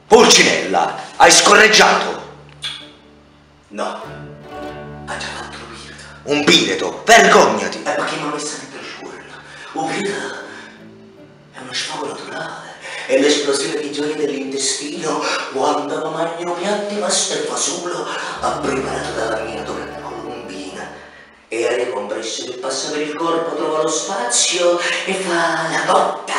Pulcinella, hai scorreggiato? No, ha già fatto un pirata. Un pireto, vergognati! Ma che mi ha messo dentro il scuola? Un pirata è uno sfogo naturale, è l'esplosione di gioia dell'intestino quando mi mangio piatti pasta e fasullo preparato dalla mia donna colombina. E aria compressa che passa per il corpo, trova lo spazio e fa la botta.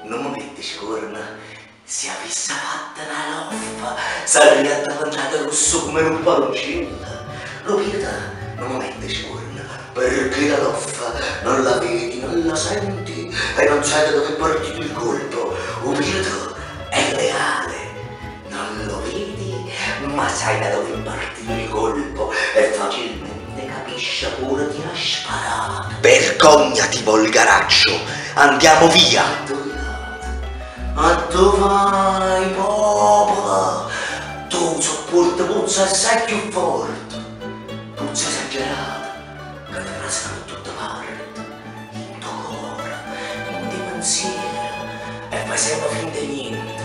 Non mi mette scorna. Si avesse fatta una loffa, sarebbe attaccata rosso come un palloncino. Lo pirata non mi mette scorna, perché la loffa non la vedi, non la senti e non sai da dove è partito il colpo. Un pirata è reale, non lo vedi, ma sai da dove è partito il colpo e facilmente capisce pure chi ha sparato. Vergognati, volgaraccio! Andiamo via! Ma tu vai, popola? Tu sopporti puzza assai più forte, puzza esagerata, che ti frasca da tutte parti, in tuo cuore, in tuo pensiero, e fai sempre finta di niente.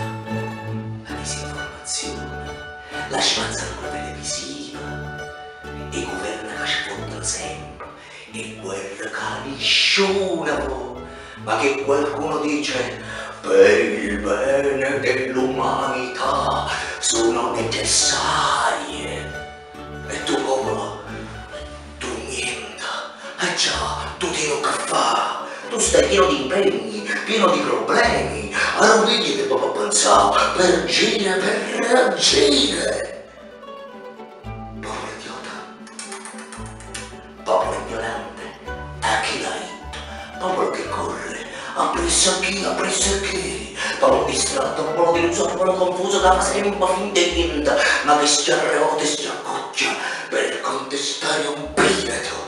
La disinformazione, la spazzatura televisiva, i governi che ci fottono sempre, e guerre che nessuno, ma che qualcuno dice per il bene dell'umanità sono necessarie. E tu popolo, tu niente. Già, tu tieni che fa. Tu stai pieno di impegni, pieno di problemi. Allora vedi che proprio pensare per agire, per reagire. Popolo idiota. Popolo ignorante. A chi l'ha detto? Popolo che corre. Appresso a chi? Popolo distratto, popolo deluso, popolo confuso, da sempre finta e niente, ma che si arrota e si accoccia per contestare un pirata.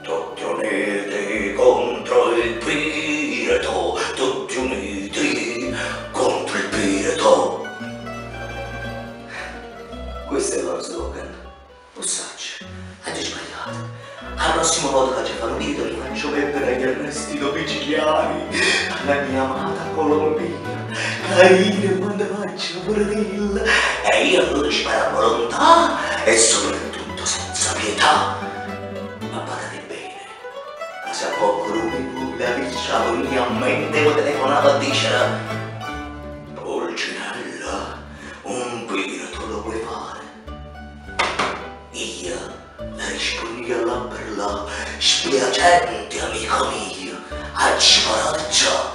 Tutti uniti contro il pirato, tutti uniti contro il pirato. Questo è il loro slogan. Possaccio, hai sbagliato. Al prossimo volta che ci fanno video li faccio mettere agli arresti domiciliari alla mia amata Colombina, carina quando faccio Brasil, e io non sparo a volontà e soprattutto senza pietà. Ma badate bene, ma se a poco lui la diciamo mia mente mi telefonava a dire Pulcinella, un pirata lo puoi fare? Io la rispondi là per là, spiacente amico mio, a sparaccia.